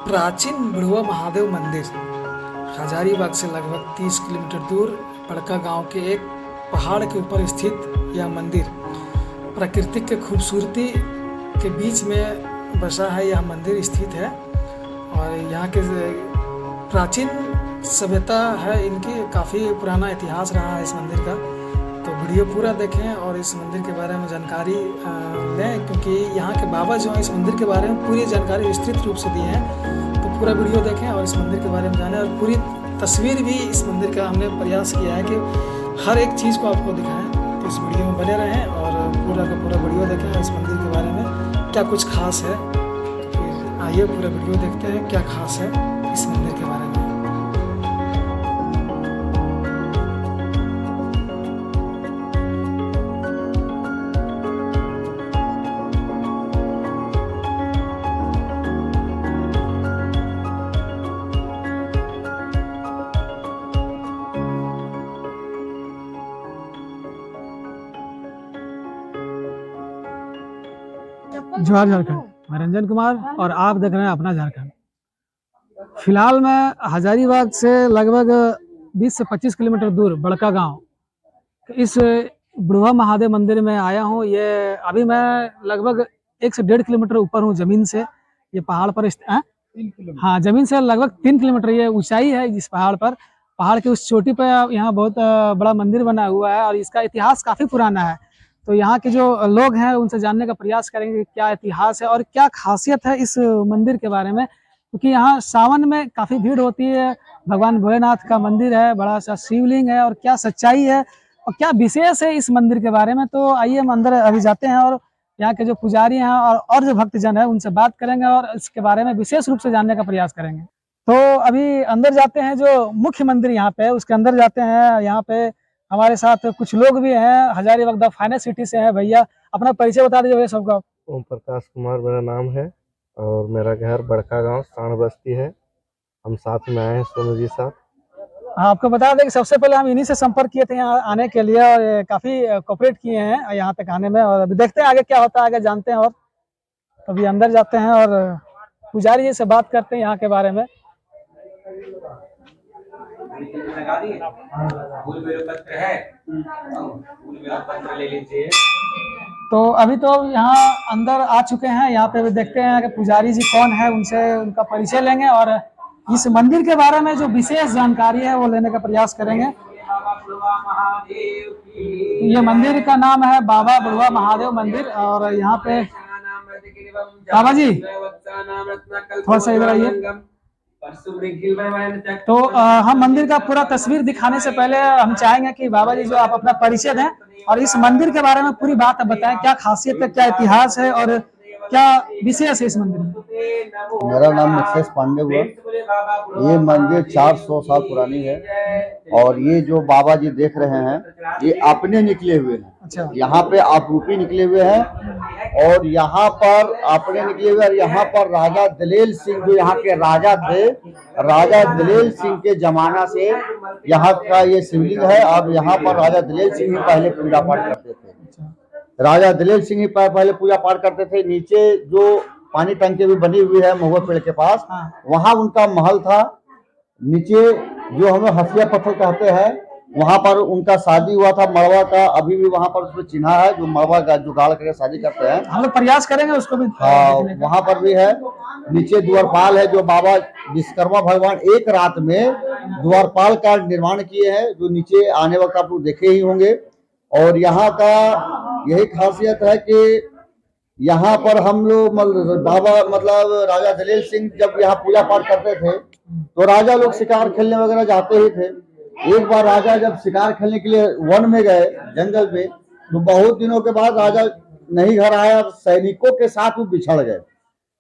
प्राचीन बुढ़वा महादेव मंदिर हजारीबाग से लगभग 30 किलोमीटर दूर बड़का गांव के एक पहाड़ के ऊपर स्थित यह मंदिर प्राकृतिक के खूबसूरती के बीच में बसा है। यह मंदिर स्थित है और यहाँ के प्राचीन सभ्यता है, इनकी काफ़ी पुराना इतिहास रहा है इस मंदिर का। तो वीडियो पूरा देखें और इस मंदिर के बारे में जानकारी लें, क्योंकि यहाँ के बाबा जो हैं इस मंदिर के बारे में पूरी जानकारी विस्तृत रूप से दी है। तो पूरा वीडियो देखें और इस मंदिर के बारे में जानें, और पूरी तस्वीर भी इस मंदिर का हमने प्रयास किया है कि हर एक चीज़ को आपको दिखाएं। तो इस वीडियो में बने रहें और पूरा का पूरा वीडियो देखें और इस मंदिर के बारे में क्या कुछ खास है। तो फिर आइए पूरा वीडियो देखते हैं क्या खास है इस मंदिर के बारे में। जवाहर झारखंड, मैं रंजन कुमार और आप देख रहे हैं अपना झारखंड। फिलहाल मैं हजारीबाग से लगभग 20 से 25 किलोमीटर दूर बड़का गांव इस बुढ़वा महादेव मंदिर में आया हूं। ये अभी मैं लगभग 1 से 1.5 किलोमीटर ऊपर हूं जमीन से। ये पहाड़ पर हाँ, जमीन से लगभग 3 किलोमीटर ये ऊंचाई है इस पहाड़ पर। पहाड़ की उस चोटी पर यहाँ बहुत बड़ा मंदिर बना हुआ है और इसका इतिहास काफी पुराना है। तो यहाँ के जो लोग हैं उनसे जानने का प्रयास करेंगे क्या इतिहास है और क्या खासियत है इस मंदिर के बारे में, क्योंकि यहाँ सावन में काफी भीड़ होती है। भगवान भोलेनाथ का मंदिर है, बड़ा सा शिवलिंग है, और क्या सच्चाई है और क्या विशेष है इस मंदिर के बारे में। तो आइए हम अंदर अभी जाते हैं और यहाँ के जो पुजारी हैं और जो भक्तजन है उनसे बात करेंगे और इसके बारे में विशेष रूप से जानने का प्रयास करेंगे। तो अभी अंदर जाते हैं, जो मुख्य मंदिर यहाँ पे उसके अंदर जाते हैं। यहाँ पे हमारे साथ कुछ लोग भी हैं, हजारीबाग द फाइनेस्ट सिटी से हैं। भैया अपना परिचय बता दीजिए भैया सबका। ओम प्रकाश कुमार मेरा नाम है और मेरा घर बड़का गांव सांड बस्ती है। हम साथ में आए हैं सोनू जी साथ। हाँ, आपको बता दें कि सबसे पहले हम इन्हीं से संपर्क किए थे यहाँ आने के लिए और ये काफी कोऑपरेट किए हैं यहाँ तक आने में। और अभी देखते हैं आगे क्या होता है, आगे जानते हैं। और अभी अंदर जाते हैं और पुजारी जी से बात करते हैं यहाँ के बारे में। तो अभी तो यहाँ अंदर आ चुके हैं। यहाँ पे भी देखते हैं कि पुजारी जी कौन है, उनसे उनका परिचय लेंगे और इस मंदिर के बारे में जो विशेष जानकारी है वो लेने का प्रयास करेंगे। ये मंदिर का नाम है बाबा बुढ़वा महादेव मंदिर। और यहाँ पे बाबा जी थोड़ा सा इधर आइए। तो हम मंदिर का पूरा तस्वीर दिखाने से पहले हम चाहेंगे कि बाबा जी जो आप अपना परिचय दें और इस मंदिर के बारे में पूरी बात बताएं, क्या खासियत है, क्या इतिहास है और क्या विशेष है इस मंदिर में। मेरा नाम निक्षेश पांडे हुआ। ये मंदिर 400 साल पुरानी है और ये जो बाबा जी देख रहे हैं ये अपने निकले हुए हैं। अच्छा, यहाँ पे आपरूपी निकले हुए हैं और यहाँ पर अपने निकले हुए। और यहाँ पर राजा दलेल सिंह जो यहाँ के राजा थे, राजा दलेल सिंह के जमाना से यहाँ का ये शिवलिंग है। और यहाँ पर राजा दलेल सिंह ही पहले पूजा पाठ करते थे। राजा दलेल सिंह ही पहले पूजा पाठ करते थे। नीचे जो पानी टंकी भी बनी हुई है महुआ पेड़ के पास, वहाँ उनका महल था। नीचे जो हमें हसिया पत्थर कहते हैं वहाँ पर उनका शादी हुआ था मड़वा का। अभी भी वहाँ पर उसमें चिन्हा है जो मड़वा का जुगाड़ करके शादी करते हैं। हम लोग प्रयास करेंगे उसको भी। हाँ, वहाँ पर भी है। नीचे द्वारपाल है जो बाबा विश्वकर्मा भगवान एक रात में द्वारपाल का निर्माण किए हैं, जो नीचे आने वक्त आप लोग देखे ही होंगे। और यहाँ का यही खासियत है कि यहाँ पर हम लोग बाबा मतलब राजा दलेल सिंह जब यहाँ पूजा पाठ करते थे तो राजा लोग शिकार खेलने वगैरह जाते ही थे। एक बार राजा जब शिकार खेलने के लिए वन में गए जंगल में, तो बहुत दिनों के बाद राजा नहीं घर आया, सैनिकों के साथ वो बिछड़ गए।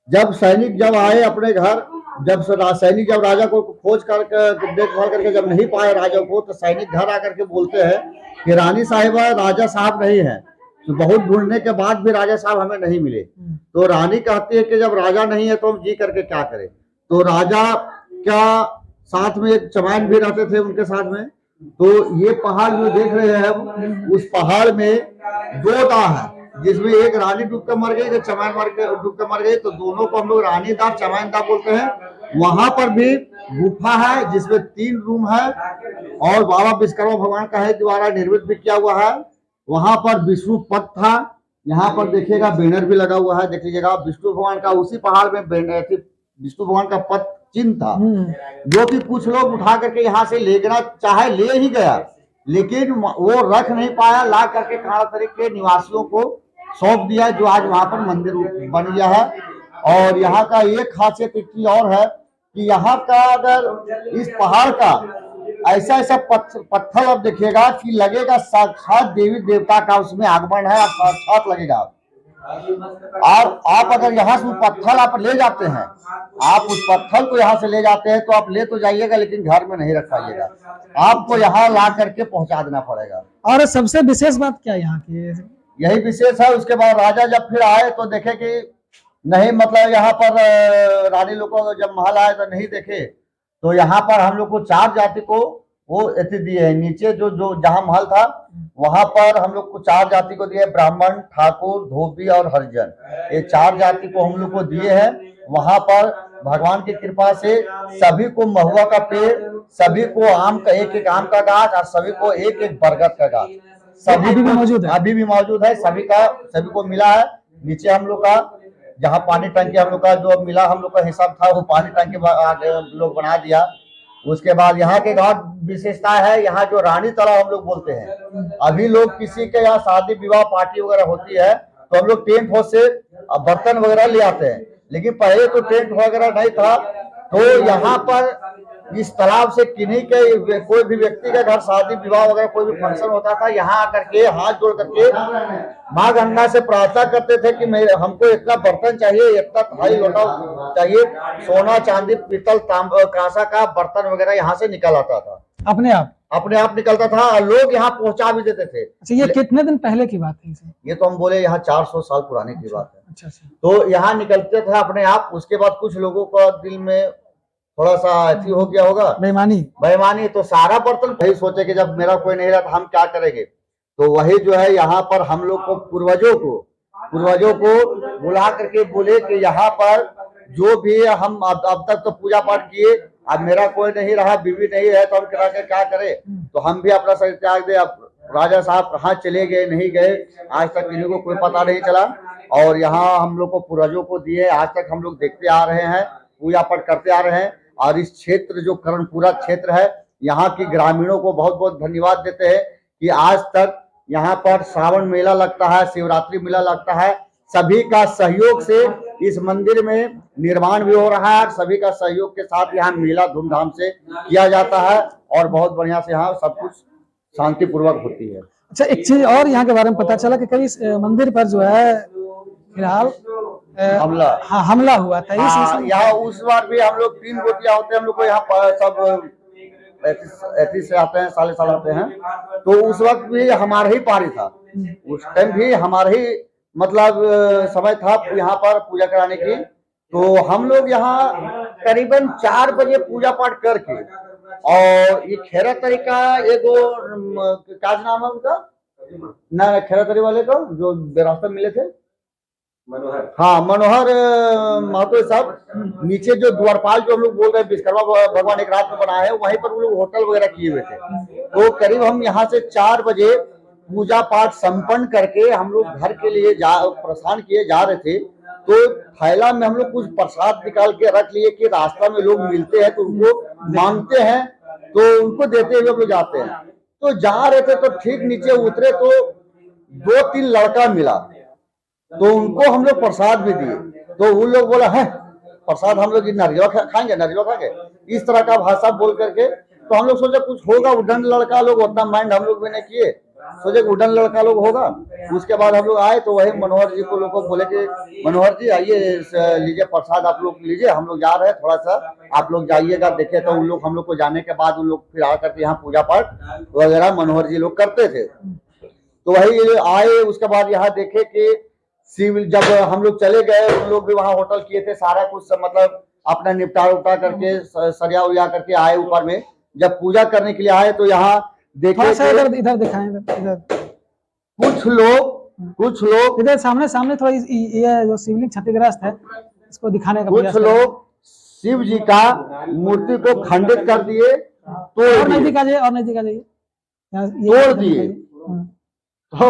जब सैनिक जब आए अपने घर, जब सैनिक जब राजा को खोज करके देखभाल करके जब नहीं पाए राजा को, तो सैनिक घर आकर के बोलते हैं कि रानी साहिबा राजा साहब नहीं है। तो बहुत ढूंढने के बाद भी राजा साहब हमें नहीं मिले। तो रानी कहती है कि जब राजा नहीं है तो हम जी करके क्या करें। तो राजा क्या साथ में एक चमाइन भी रहते थे उनके साथ में। तो ये पहाड़ जो देख रहे हैं उस पहाड़ में 2 दाह है, जिसमें एक रानी डूब कर मर गई, एक चमाइन डूब कर मर गई। तो दोनों को हम लोग रानी दाह चमाइन दाह बोलते हैं। वहां पर भी गुफा है जिसमें 3 रूम है और बाबा विश्वकर्मा भगवान का है द्वारा निर्मित भी किया हुआ है। वहां पर विष्णु पद था, यहाँ पर देखिएगा बैनर भी लगा हुआ है, देख लीजिएगा विष्णु भगवान का उसी पहाड़ में विष्णु भगवान का पद चिन्ह था, जो कि कुछ लोग उठा करके यहाँ से लेना चाहे ले ही गया, लेकिन वो रख नहीं पाया, ला करके काणातरी के निवासियों को सौंप दिया, जो आज वहां पर मंदिर बन गया है। और यहाँ का एक खासियत एक चीज और है कि यहाँ का अगर इस पहाड़ का ऐसा ऐसा पत्थर अब देखिएगा कि लगेगा साक्षात देवी देवता का उसमें आगमन है, और साक्षात लगेगा। और आप अगर यहाँ से पत्थर आप ले जाते हैं, आप उस पत्थर को यहाँ से ले जाते हैं तो आप ले तो जाइएगा लेकिन घर में नहीं रख पाइएगा, आपको यहाँ ला करके पहुंचा देना पड़ेगा। और सबसे विशेष बात क्या है यहाँ की? यही विशेष है। उसके बाद राजा जब फिर आए तो देखे कि नहीं, मतलब यहाँ पर रानी लोग को जब महल आए तो नहीं देखे, तो यहाँ पर हम लोग को 4 जाति को वो अति दिए हैं। नीचे जो जो जहाँ महल था वहां पर हम लोग को 4 जाति को दिए, ब्राह्मण, ठाकुर, धोबी और हरिजन, ये 4 जाति को हम लोग को दिए हैं। वहां पर भगवान की कृपा से सभी को महुआ का पेड़, सभी को आम का एक आम का गाछ और सभी को एक बरगद का गाछ सभी भी मौजूद है, अभी भी मौजूद है, सभी को मिला है। नीचे हम लोग का जहाँ पानी टंकी हम लोग का जो मिला, हम लोग का हिसाब था वो पानी टंकी लोग बना दिया। उसके बाद यहाँ के गांव विशेषता है, यहाँ जो रानी तालाब हम लोग बोलते हैं, अभी लोग किसी के यहाँ शादी विवाह पार्टी वगैरह होती है तो हम लोग टेंट हाउस से बर्तन वगैरह ले आते हैं, लेकिन पहले तो टेंट वगैरह नहीं था। तो यहाँ पर इस तालाब से किन्हीं के कोई भी व्यक्ति का घर शादी विवाह वगैरह कोई भी फंक्शन होता था, यहाँ आकर के हाथ जोड़ करके माँ गंगा से प्रार्थना करते थे कि हमको इतना बर्तन चाहिए, इतना थाली लोटा चाहिए, सोना चांदी पीतल तांबा कांसा का बर्तन वगैरह यहाँ से निकल आता था, अपने आप निकलता था और लोग यहाँ पहुंचा भी देते थे। अच्छा, ये कितने दिन पहले की बात है? ये तो हम बोले यहाँ 400 साल पुराने की बात है। अच्छा। तो यहाँ निकलते थे अपने आप। उसके बाद कुछ लोगों का दिल में थोड़ा सा अति हो गया होगा, बेईमानी, तो सारा बर्तन वही सोचे कि जब मेरा कोई नहीं रहा तो हम क्या करेंगे। तो वही जो है यहाँ पर हम लोग को पूर्वजों को बुला करके बोले कि यहाँ पर जो भी हम अब तक तो पूजा पाठ किए, अब मेरा कोई नहीं रहा, बीवी नहीं है, तो हम क्या करें। तो हम भी अपना शरीर त्याग दे। अब राजा साहब कहाँ चले गए नहीं गए आज तक इन्हीं को कोई पता नहीं चला, और यहाँ हम लोग को पूर्वजों को दिए, आज तक हम लोग देखते आ रहे हैं, पूजा पाठ करते आ रहे हैं। और इस क्षेत्र जो कर्णपुरा क्षेत्र है, यहाँ की ग्रामीणों को बहुत बहुत धन्यवाद देते हैं कि आज तक यहाँ पर श्रावण मेला लगता है, शिवरात्रि मेला लगता है, सभी का सहयोग से इस मंदिर में निर्माण भी हो रहा है, सभी का सहयोग के साथ यहाँ मेला धूमधाम से किया जाता है और बहुत बढ़िया से यहाँ सब कुछ शांतिपूर्वक होती है। अच्छा, एक चीज और यहाँ के बारे में पता चला कि कभी इस मंदिर पर जो है फिलहाल हमला हुआ था। यहाँ उस बार भी हम लोग 3 गोतिया होते हैं, हम लोग को यहाँ पर सब 35 से आते हैं, साले साल आते हैं, तो उस वक्त भी हमारा ही पारी था, उस टाइम भी हमारा ही मतलब समय था यहाँ पर पूजा कराने की। तो हम लोग यहाँ करीबन 4 बजे पूजा पाठ करके, और ये खेरा तरीका एगो क्या नाम है उनका, ना खेरा तरी वाले का जो रास्ता मिले थे, मनोहर महतो साहब, नीचे जो द्वारपाल जो हम लोग बोल रहे हैं विश्वकर्मा भगवान एक रात में बनाए हैं, वहीं पर वो लोग होटल वगैरह किए हुए थे। तो करीब हम यहाँ से 4 बजे पूजा पाठ संपन्न करके हम लोग घर के लिए प्रस्थान किए जा रहे थे। तो थैला में हम लोग कुछ प्रसाद निकाल के रख लिए कि रास्ता में लोग मिलते हैं तो उनको मांगते हैं, तो उनको देते हुए हम लोग जाते हैं। तो जा रहे थे तो ठीक नीचे उतरे तो 2-3 लड़का मिला, तो उनको हम लोग प्रसाद भी दिए। तो उन लोग बोला है प्रसाद हम लोग नारियल खाएंगे, इस तरह का भाषा बोल करके। तो हम लोग सोचे कुछ होगा, उड़न लड़का लोग, उतना माइंड हम लोग भी नहीं किए, सोचे उड़न लड़का लोग होगा। उसके बाद हम लोग आए तो वही मनोहर जी को लोग को बोले कि मनोहर जी आइए लीजिए प्रसाद, आप लोग लीजिए, हम लोग जा रहे हैं, थोड़ा सा आप लोग जाइएगा। देखे तो उन लोग हम लोग को जाने के बाद उन लोग फिर आकर के यहाँ पूजा पाठ वगैरह मनोहर जी लोग करते थे। तो वही आए, उसके बाद यहाँ देखे कि सिविल जब हम लोग चले गए, उन लोग भी वहाँ होटल किए थे, सारा कुछ मतलब अपना निपटा करके सरिया उरिया करके आए ऊपर में। जब पूजा करने के लिए आए तो यहाँ देखे इधर दिखाएं, इधर कुछ लोग इधर सामने थोड़ा ये जो शिवलिंग क्षतिग्रस्त है इसको दिखाने का कुछ लोग शिव जी का मूर्ति को खंडित कर दिए, तोड़ और दिए, नजदीक आ जाइए, और नजदीक आ जाइए। तोड़ दिए। तो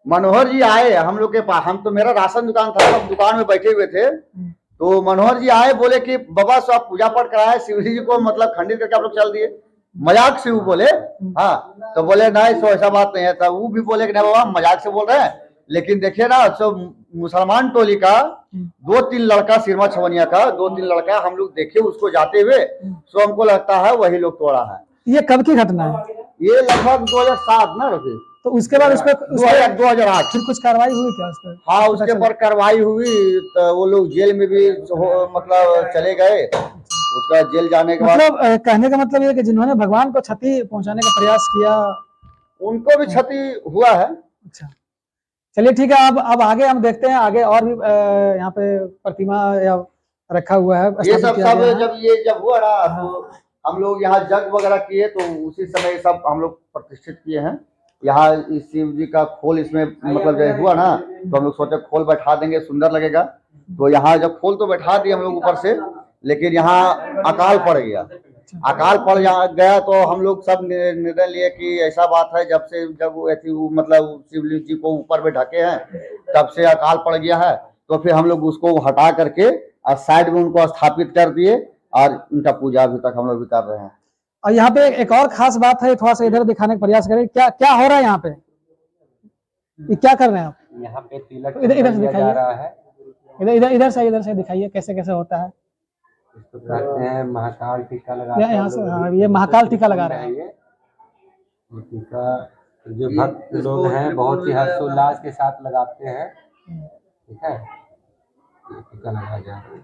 मनोहर जी आए हम लोग के पास, हम तो मेरा राशन दुकान था, हम दुकान में बैठे हुए थे, तो मनोहर जी आए, बोले कि बाबा साहब पूजा पाठ कराए, शिव जी को मतलब खंडित करके आप लोग चल दिए, मजाक से वो बोले। हाँ, तो बोले नहीं सो ऐसा बात नहीं है, तो वो भी बोले कि नहीं बाबा हम मजाक से बोल रहे हैं, लेकिन देखिए ना सो मुसलमान टोली का 2-3 लड़का, सिरमा छवनिया का 2-3 लड़का हम लोग देखे उसको जाते हुए, सो हमको लगता है वही लोग तोड़ा है। ये कब की घटना है? ये लगभग 2007 ना रफी, तो उसके बाद उस पर 2008 फिर कुछ कार्रवाई हुई क्या उस पर? हाँ, उसके ऊपर कार्रवाई हुई, तो वो लोग जेल में भी मतलब चले गए। उसका जेल जाने के बाद मतलब कहने का मतलब ये है कि जिन्होंने भगवान को क्षति पहुंचाने का प्रयास किया, उनको भी क्षति हुआ है। अच्छा चलिए ठीक है। अब आगे हम देखते हैं, आगे और भी यहाँ पे प्रतिमा या रखा हुआ है, ये स्थापित सब किया गया है। जब हुआ ना, तो हम लोग यहाँ जग वगैरह किए, तो उसी समय सब हम लोग प्रतिष्ठित किए हैं। यहाँ इस शिव जी का खोल इसमें मतलब जब हुआ ना, तो हम लोग सोचे खोल बैठा देंगे, सुंदर लगेगा। तो यहाँ जब खोल तो बैठा दिए हम लोग ऊपर से, लेकिन यहाँ अकाल पड़ गया। अकाल पड़ गया तो हम लोग सब निर्णय लिए कि ऐसा बात है, जब वो मतलब शिवलिंग जी को ऊपर में ढके हैं, तब से अकाल पड़ गया है। तो फिर हम लोग उसको हटा करके और साइड में उनको स्थापित कर दिए, और उनका पूजा अभी तक हम लोग भी कर रहे हैं। और यहाँ पे एक और खास बात है, थोड़ा सा इधर दिखाने का प्रयास करें, क्या क्या हो रहा है यहाँ पे, ये क्या कर रहे हैं आप? यहाँ पे तिलक इधर से दिया जा रहा है, इधर से दिखाइए कैसे कैसे होता है। इसको कहते हैं महाकाल टीका लगा। यहाँ से हाँ, ये महाकाल टीका लगा रहे हैं। ये टीका जो भक्त लोग हैं बहुत ही हर्षोल्लास के साथ लगाते हैं, ठीक है। ये टीका लगाया जा रहा है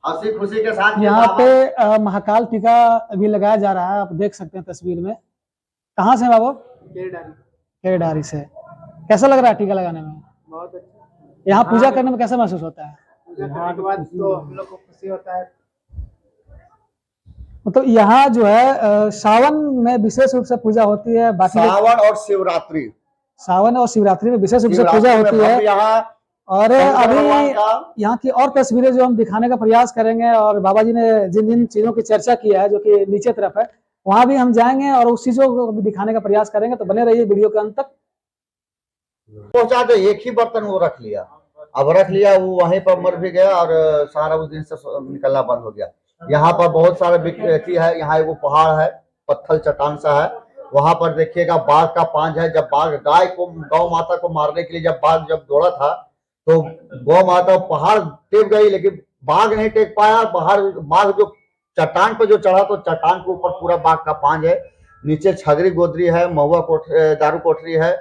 हंसी खुशी के साथ। यहाँ पे महाकाल टीका भी लगाया जा रहा है, आप देख सकते हैं तस्वीर में। कहाँ से बाबू? केरडारी से। कैसा लग रहा है टीका लगाने में? बहुत अच्छा। यहाँ पूजा करने में कैसा महसूस होता है? पूजा के बाद तो हम लोग को खुशी होता है। मतलब यहाँ जो है सावन में विशेष रूप से पूजा होती है, बाकी सावन और शिवरात्रि, सावन और शिवरात्रि में विशेष रूप से पूजा होती है। यहाँ और अभी यहाँ की और तस्वीरें जो हम दिखाने का प्रयास करेंगे, और बाबा जी ने जिन जिन चीजों की चर्चा की है जो कि नीचे तरफ है, वहां भी हम जाएंगे और उस चीजों को भी दिखाने का प्रयास करेंगे। तो बने रहिए वीडियो के अंत तक। पहुंचा तो एक ही बर्तन वो रख लिया, अब रख लिया वो वहीं पर मर भी गया, और सारा उस दिन से निकलना बंद हो गया। यहाँ पर बहुत सारे व्यक्ति है, यहाँ एगो पहाड़ है, पत्थर चट्टान सा है, वहां पर देखिएगा बाघ का पांच है। जब बाघ गौ माता को मारने के लिए जब दौड़ा था, तो गौ माता पहाड़ टेक गई, लेकिन बाघ नहीं टेक पाया। बाघ जो चट्टान पर जो चढ़ा, तो चट्टान के ऊपर पूरा बाघ का पांच है। नीचे छगरी गोदरी है, महुआ दारू कोठरी है,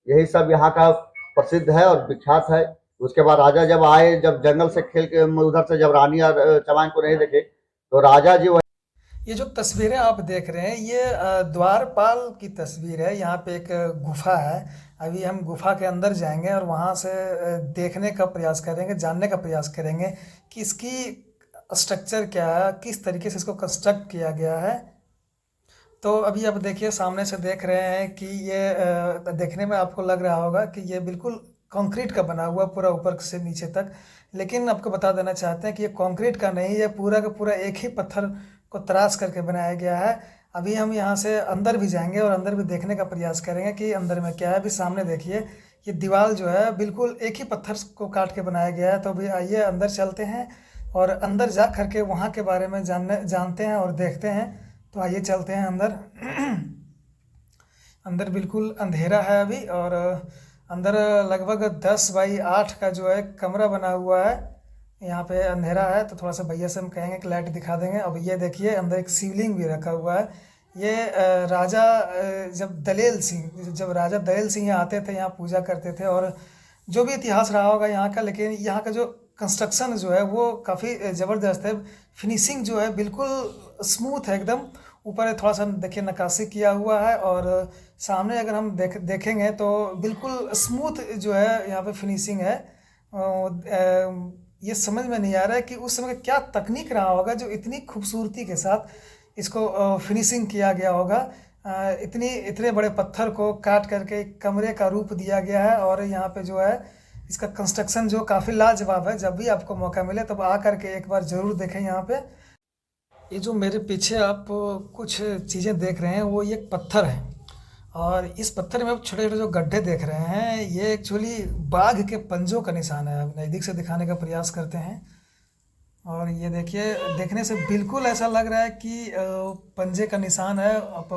यही सब यहाँ का प्रसिद्ध है और विख्यात है। उसके बाद राजा जब आए, जब जंगल से खेल के उधर से जब रानी और चमाइन को नहीं देखे, तो राजा जी ये जो तस्वीरें आप देख रहे हैं, ये द्वारपाल की तस्वीर है। यहाँ पे एक गुफा है, अभी हम गुफा के अंदर जाएंगे और वहाँ से देखने का प्रयास करेंगे, जानने का प्रयास करेंगे कि इसकी स्ट्रक्चर क्या है, किस तरीके से इसको कंस्ट्रक्ट किया गया है। तो अभी आप देखिए, सामने से देख रहे हैं कि ये देखने में आपको लग रहा होगा कि ये बिल्कुल कंक्रीट का बना हुआ, पूरा ऊपर से नीचे तक। लेकिन आपको बता देना चाहते हैं कि ये कंक्रीट का नहीं, ये पूरा का पूरा एक ही पत्थर को तराश करके बनाया गया है। अभी हम यहाँ से अंदर भी जाएंगे और अंदर भी देखने का प्रयास करेंगे कि अंदर में क्या है। अभी सामने देखिए, ये दीवार जो है बिल्कुल एक ही पत्थर को काट के बनाया गया है। तो अभी आइए अंदर चलते हैं और अंदर जा करके वहाँ के बारे में जानते हैं और देखते हैं। तो आइए चलते हैं अंदर। अंदर बिल्कुल अंधेरा है अभी, और अंदर लगभग 10 बाई 8 का जो है कमरा बना हुआ है। यहाँ पे अंधेरा है, तो थोड़ा सा भैया से हम कहेंगे कि लाइट दिखा देंगे। अब ये देखिए, अंदर एक शिवलिंग भी रखा हुआ है। ये राजा जब राजा दलेल सिंह यहाँ आते थे, यहाँ पूजा करते थे, और जो भी इतिहास रहा होगा यहाँ का। लेकिन यहाँ का जो कंस्ट्रक्शन जो है वो काफ़ी ज़बरदस्त है। फिनिशिंग जो है बिल्कुल स्मूथ है एकदम। ऊपर थोड़ा सा देखिए नक्काशी किया हुआ है, और सामने अगर हम देखेंगे तो बिल्कुल स्मूथ जो है यहाँ पे फिनिशिंग है। ये समझ में नहीं आ रहा है कि उस समय क्या तकनीक रहा होगा जो इतनी खूबसूरती के साथ इसको फिनिशिंग किया गया होगा। इतने बड़े पत्थर को काट करके एक कमरे का रूप दिया गया है, और यहाँ पे जो है इसका कंस्ट्रक्शन जो काफ़ी लाजवाब है। जब भी आपको मौका मिले तब आ करके एक बार ज़रूर देखें यहाँ पे। ये जो मेरे पीछे आप कुछ चीज़ें देख रहे हैं वो ये पत्थर है, और इस पत्थर में आप छोटे छोटे जो गड्ढे देख रहे हैं ये एक्चुअली बाघ के पंजों का निशान है। आप नज़दीक से दिखाने का प्रयास करते हैं और ये देखिए, देखने से बिल्कुल ऐसा लग रहा है कि पंजे का निशान है। आप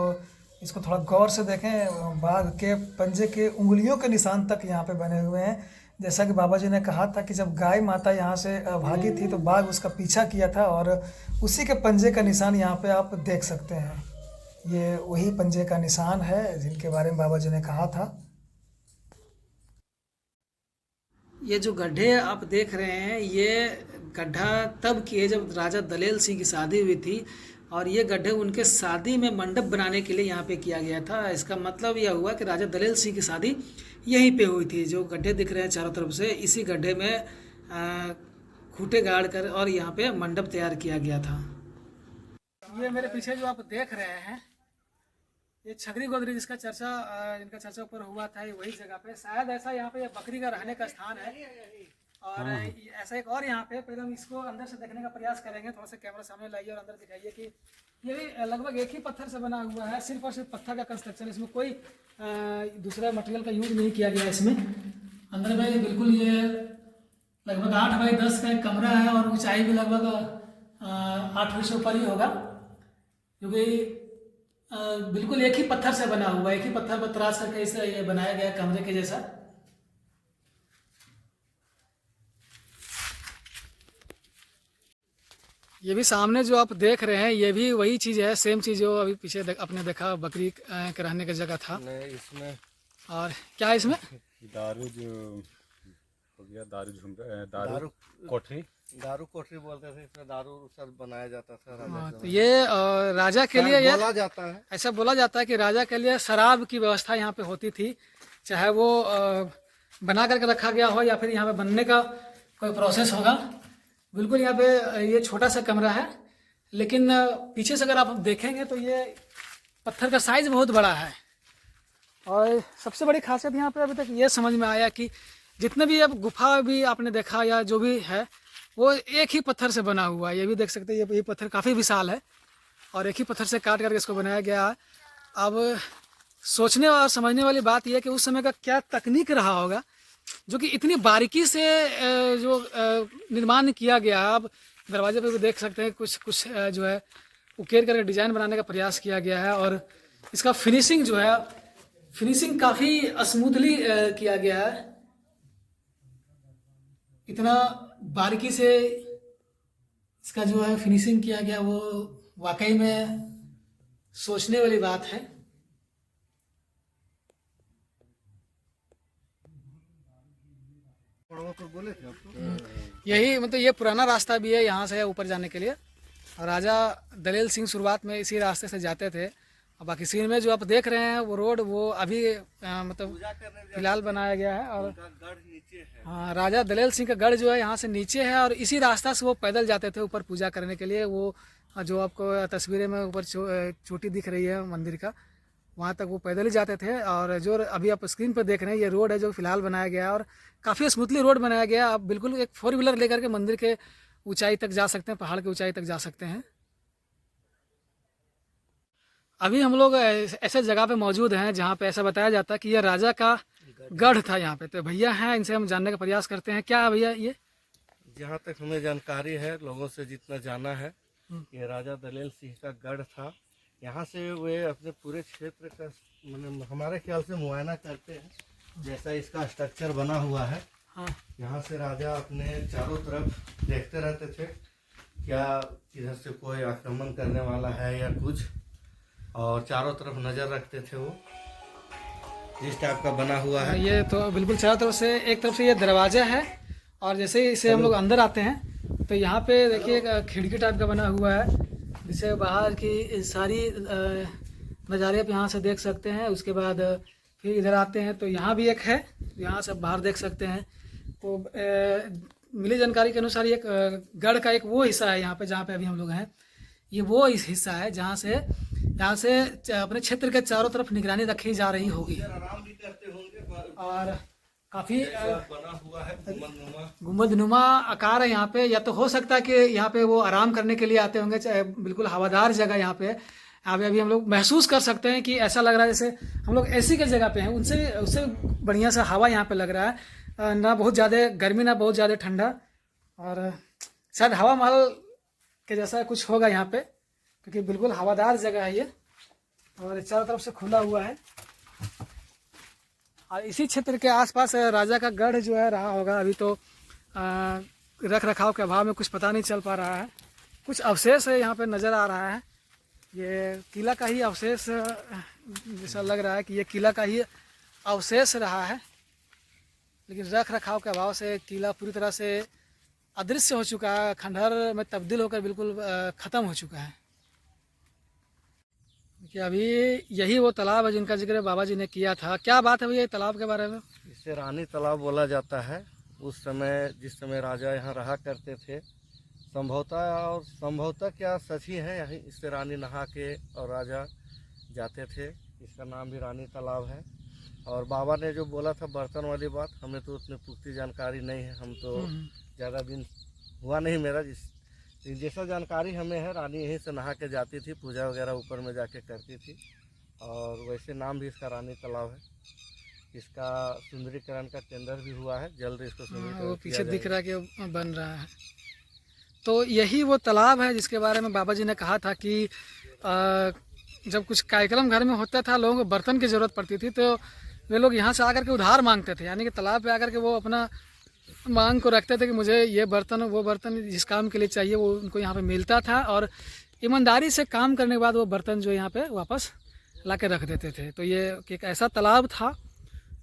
इसको थोड़ा गौर से देखें, बाघ के पंजे के उंगलियों के निशान तक यहाँ पे बने हुए हैं। जैसा कि बाबा जी ने कहा था कि जब गाय माता यहाँ से भागी थी तो बाघ उसका पीछा किया था, और उसी के पंजे का निशान यहाँ पे आप देख सकते हैं। ये वही पंजे का निशान है जिनके बारे में बाबा जी ने कहा था। ये जो गड्ढे आप देख रहे हैं ये गड्ढा तब किए जब राजा दलेल सिंह की शादी हुई थी, और ये गड्ढे उनके शादी में मंडप बनाने के लिए यहाँ पे किया गया था। इसका मतलब यह हुआ कि राजा दलेल सिंह की शादी यहीं पे हुई थी। जो गड्ढे दिख रहे हैं चारों तरफ से, इसी गड्ढे में खूंटे गाड़ कर और यहाँ पे मंडप तैयार किया गया था। ये मेरे पीछे जो आप देख रहे हैं ये छगरी गोदरी जिसका चर्चा जिनका चर्चा ऊपर हुआ था, ये वही जगह पे शायद ऐसा यहाँ पे बकरी का रहने का स्थान है। और ऐसा एक और यहाँ पे, पहले हम इसको अंदर से देखने का प्रयास करेंगे। थोड़ा सा कैमरा सामने लाइए और अंदर दिखाइए कि ये भी लगभग एक ही पत्थर से बना हुआ है, सिर्फ और सिर्फ पत्थर का कंस्ट्रक्शन। इसमें कोई दूसरा मटेरियल का यूज नहीं किया गया। इसमें अंदर में बिल्कुल ये लगभग 8 बाई 10 का एक कमरा है, और ऊंचाई भी लगभग 8 फीट से ऊपर ही होगा, क्योंकि बिल्कुल एक ही पत्थर से बना हुआ है। एक ही पत्थर पर तराश करके इसे ये बनाया गया कमरे के जैसा। ये भी सामने जो आप देख रहे हैं ये भी वही चीज़ है, सेम चीज़ जो अभी पीछे अपने देखा बकरी के रहने की जगह था। इसमें और क्या है इसमें? दारू जो हो गया, दारू कोठरी, दारू कोठरी बोलते थे। इसमें दारू सब बनाया जाता था राजा तो ये राजा के लिए ये बोला जाता है, ऐसा बोला जाता है कि राजा के लिए शराब की व्यवस्था यहाँ पे होती थी, चाहे वो बना करके रखा गया हो या फिर यहाँ पे बनने का कोई प्रोसेस होगा। बिल्कुल यहाँ पे ये छोटा सा कमरा है, लेकिन पीछे से अगर आप देखेंगे तो ये पत्थर का साइज बहुत बड़ा है। और सबसे बड़ी खासियत यहाँ पे अभी तक ये समझ में आया कि जितने भी अब गुफा भी आपने देखा या जो भी है वो एक ही पत्थर से बना हुआ है। ये भी देख सकते हैं, ये पत्थर काफ़ी विशाल है और एक ही पत्थर से काट करके इसको बनाया गया है। अब सोचने और समझने वाली बात यह है कि उस समय का क्या तकनीक रहा होगा जो कि इतनी बारीकी से जो निर्माण किया गया है। आप दरवाजे पे भी देख सकते हैं कुछ जो है उकेर करके डिजाइन बनाने का प्रयास किया गया है, और इसका फिनिशिंग जो है फिनिशिंग काफ़ी स्मूथली किया गया है। इतना बारीकी से इसका जो है फिनिशिंग किया गया वो वाकई में सोचने वाली बात है। यही मतलब ये पुराना रास्ता भी है यहाँ से ऊपर जाने के लिए, और राजा दलेल सिंह शुरुआत में इसी रास्ते से जाते थे। और बाकी सीन में जो आप देख रहे हैं वो रोड वो अभी मतलब फिलहाल बनाया गया है। और हाँ, राजा दलेल सिंह का गढ़ जो है यहाँ से नीचे है, और इसी रास्ता से वो पैदल जाते थे ऊपर पूजा करने के लिए। वो जो आपको तस्वीरें में ऊपर चोटी दिख रही है मंदिर का, वहाँ तक वो पैदल ही जाते थे। और जो अभी आप स्क्रीन पर देख रहे हैं ये रोड है जो फिलहाल बनाया गया है, और काफ़ी स्मूथली रोड बनाया गया है। आप बिल्कुल एक 4 व्हीलर लेकर के मंदिर के ऊंचाई तक जा सकते हैं, पहाड़ की ऊंचाई तक जा सकते हैं। अभी हम लोग ऐसे जगह पे मौजूद हैं जहाँ पे ऐसा बताया जाता है कि यह राजा का गढ़ था यहाँ पे। तो भैया हैं, इनसे हम जानने का प्रयास करते हैं। क्या भैया ये? जहाँ तक हमें जानकारी है, लोगों से जितना जाना है, ये राजा दलेल सिंह का गढ़ था। यहाँ से वे अपने पूरे क्षेत्र का मतलब हमारे ख्याल से मुआयना करते हैं, जैसा इसका स्ट्रक्चर बना हुआ है। हाँ। यहाँ से राजा अपने चारों तरफ देखते रहते थे, क्या इधर से कोई आक्रमण करने वाला है या कुछ, और चारों तरफ नज़र रखते थे। वो जिस टाइप का बना हुआ है ये तो बिल्कुल चारों तरफ से, एक तरफ से ये दरवाजा है, और जैसे ही इसे हम लोग अंदर आते हैं तो यहाँ पे देखिए खिड़की टाइप का बना हुआ है, जिसे बाहर की सारी नज़ारे आप यहाँ से देख सकते हैं। उसके बाद फिर इधर आते हैं तो यहाँ भी एक है, यहाँ से बाहर देख सकते हैं। तो मिली जानकारी के अनुसार एक गढ़ का एक वो हिस्सा है यहाँ पे जहाँ पे अभी हम लोग हैं। ये वो इस हिस्सा है जहाँ से अपने क्षेत्र के चारों तरफ निगरानी रखी जा रही होगी। और काफ़ी गुंबदनुमा आकार है यहाँ पे। या तो हो सकता है कि यहाँ पे वो आराम करने के लिए आते होंगे, चाहे बिल्कुल हवादार जगह यहाँ पे है। यहाँ पे अभी हम लोग महसूस कर सकते हैं कि ऐसा लग रहा है जैसे हम लोग एसी के जगह पे हैं, उनसे उससे बढ़िया सा हवा यहाँ पे लग रहा है। ना बहुत ज़्यादा गर्मी ना बहुत ज़्यादा ठंडा, और शायद हवा महल के जैसा कुछ होगा यहाँ पे, क्योंकि बिल्कुल हवादार जगह है ये, और चारों तरफ से खुला हुआ है। और इसी क्षेत्र के आसपास राजा का गढ़ जो है रहा होगा। अभी तो रख रखाव के अभाव में कुछ पता नहीं चल पा रहा है। कुछ अवशेष है यहाँ पे नज़र आ रहा है। ये किला का ही अवशेष जैसा लग रहा है कि ये किला का ही अवशेष रहा है, लेकिन रख रखाव के अभाव से किला पूरी तरह से अदृश्य हो चुका है, खंडहर में तब्दील होकर बिल्कुल ख़त्म हो चुका है। कि अभी यही वो तालाब है जिनका जिक्र बाबा जी ने किया था। क्या बात है भैया तालाब के बारे में? इसे रानी तालाब बोला जाता है। उस समय जिस समय राजा यहाँ रहा करते थे, संभवतः क्या सच ही है, यहीं इससे रानी नहा के और राजा जाते थे। इसका नाम भी रानी तालाब है। और बाबा ने जो बोला था बर्तन वाली बात, हमें तो उतनी पुख्ती जानकारी नहीं है। हम तो ज़्यादा दिन हुआ नहीं मेरा, जैसा जानकारी हमें है, रानी यहीं से नहा के जाती थी, पूजा वगैरह ऊपर में जाके करती थी। और वैसे नाम भी इसका रानी तालाब है। इसका सुंदरीकरण का टेंडर भी हुआ है, जल्द इसको सुंदरीकरण वो पीछे दिख रहा है कि बन रहा है। तो यही वो तालाब है जिसके बारे में बाबा जी ने कहा था कि जब कुछ कार्यक्रम घर में होता था, लोगों को बर्तन की ज़रूरत पड़ती थी, तो वे लोग यहाँ से आकर के उधार मांगते थे। यानी कि तालाब पे आकर के वो अपना मांग को रखते थे कि मुझे ये बर्तन वो बर्तन जिस काम के लिए चाहिए वो उनको यहाँ पे मिलता था, और ईमानदारी से काम करने के बाद वो बर्तन जो यहाँ पे वापस ला के रख देते थे। तो ये एक ऐसा तालाब था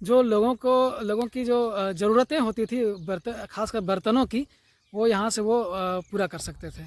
जो लोगों की जो ज़रूरतें होती थी बर्तन, खासकर बर्तनों की, वो यहाँ से वो पूरा कर सकते थे।